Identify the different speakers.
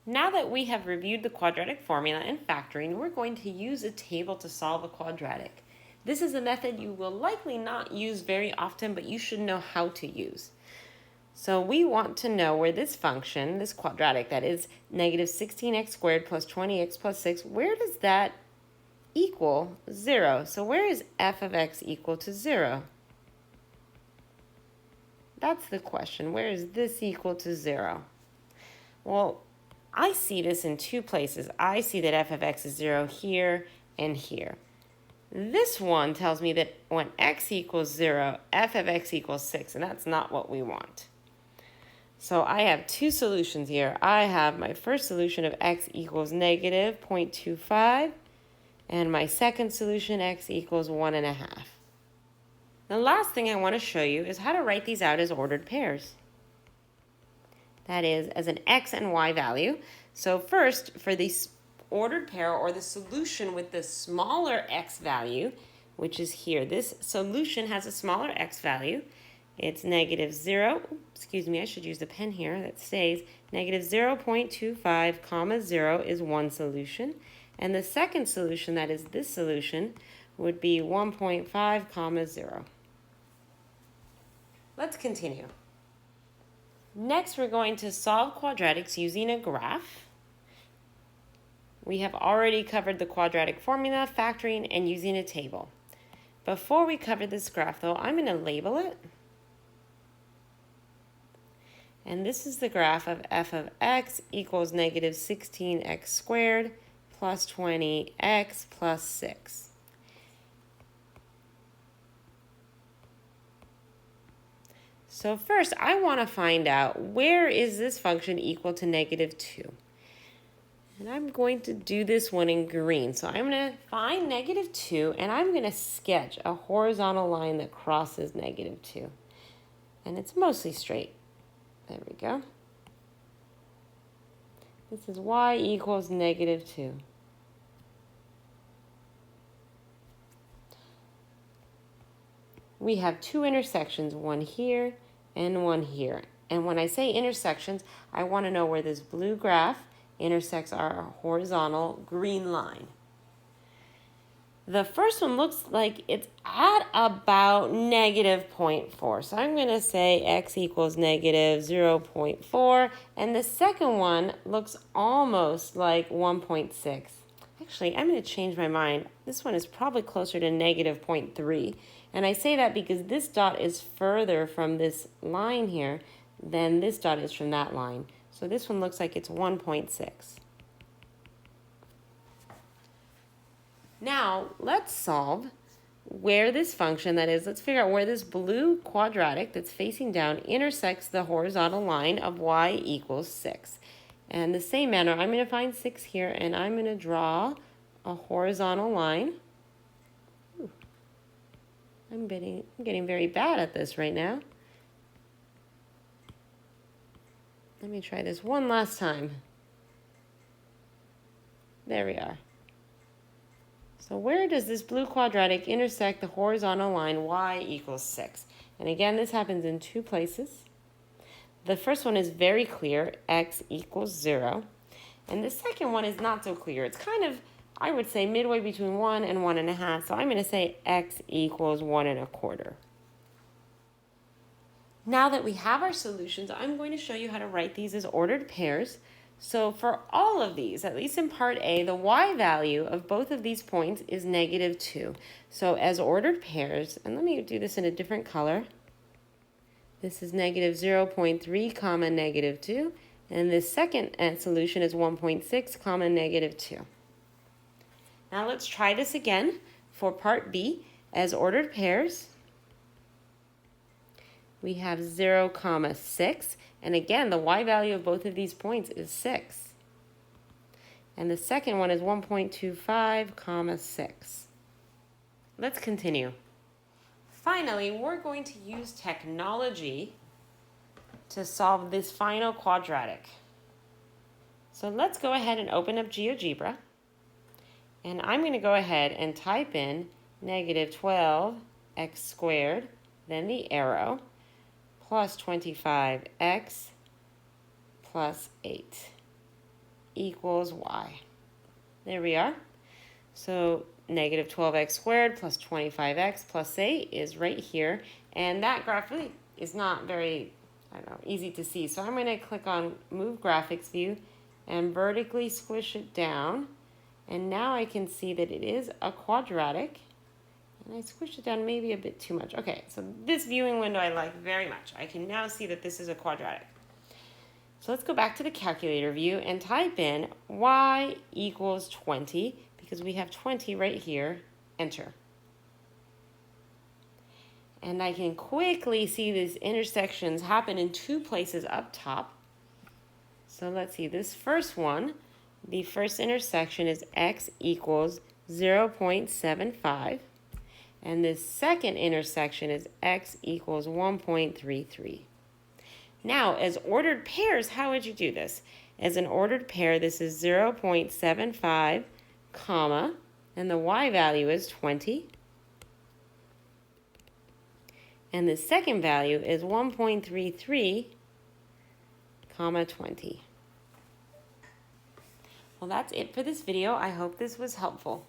Speaker 1: Now that we have reviewed the quadratic formula and factoring, we're going to use a table to solve a quadratic. This is a method you will likely not use very often, but you should know how to use. So we want to know where this function, this quadratic, that is negative 16x squared plus 20x plus 6, where does that equal 0? So where is f of x equal to 0? That's the question. Where is this equal to 0? Well, I see this in two places. I see that f of x is 0 here and here. This one tells me that when x equals 0, f of x equals 6, and that's not what we want. So I have two solutions here. I have my first solution of x equals negative 0.25, and my second solution, x equals 1.5. The last thing I want to show you is how to write these out as ordered pairs. That is, as an x and y value. So first, for the ordered pair, or the solution with the smaller x value, which is here, this solution has a smaller x value. It's negative 0, excuse me, I should use the pen here that stays, negative 0.25 comma 0 is one solution. And the second solution, that is this solution, would be 1.5 comma 0. Let's continue. Next, we're going to solve quadratics using a graph. We have already covered the quadratic formula, factoring, and using a table. Before we cover this graph, though, I'm going to label it. And this is the graph of f of x equals negative 16x squared plus 20x plus 6. So first, I want to find out where is this function equal to negative 2. And I'm going to do this one in green. So I'm going to find negative 2, and I'm going to sketch a horizontal line that crosses negative 2. And it's mostly straight. There we go. This is y equals negative 2. We have two intersections, one here and one here. And when I say intersections, I want to know where this blue graph intersects our horizontal green line. The first one looks like it's at about negative 0.4. So I'm going to say x equals negative 0.4. And the second one looks almost like 1.6. Actually, I'm going to change my mind. This one is probably closer to negative 0.3. And I say that because this dot is further from this line here than this dot is from that line. So this one looks like it's 1.6. Now, let's solve where this function, that is, let's figure out where this blue quadratic that's facing down intersects the horizontal line of y equals 6. And the same manner, I'm going to find 6 here, and I'm going to draw a horizontal line. Ooh. I'm getting very bad at this right now. Let me try this one last time. There we are. So where does this blue quadratic intersect the horizontal line y equals 6? And again, this happens in two places. The first one is very clear, x equals 0. And the second one is not so clear. It's kind of, I would say, midway between 1 and 1.5. So I'm going to say x equals 1.25. Now that we have our solutions, I'm going to show you how to write these as ordered pairs. So for all of these, at least in part A, the y value of both of these points is negative 2. So as ordered pairs, and let me do this in a different color. This is negative 0.3 comma negative 2. And this second solution is 1.6 comma negative 2. Now let's try this again for part B. As ordered pairs, we have 0 comma 6. And again, the y value of both of these points is 6. And the second one is 1.25 comma 6. Let's continue. Finally, we're going to use technology to solve this final quadratic. So let's go ahead and open up GeoGebra. And I'm going to go ahead and type in negative 12x squared, then the arrow, plus 25x plus 8. equals y. There we are. So negative 12x squared plus 25x plus 8 is right here. And that graph really is not very, I don't know, easy to see. So I'm going to click on Move Graphics View and vertically squish it down. And now I can see that it is a quadratic. And I squished it down maybe a bit too much. Okay, so this viewing window I like very much. I can now see that this is a quadratic. So let's go back to the calculator view and type in y equals 20, because we have 20 right here. Enter. And I can quickly see these intersections happen in two places up top. So let's see, this first one, the first intersection is x equals 0.75. And this second intersection is x equals 1.33. Now, as ordered pairs, how would you do this? As an ordered pair, this is 0.75, comma, and the y value is 20. And the second value is 1.33, comma, 20. Well, that's it for this video. I hope this was helpful.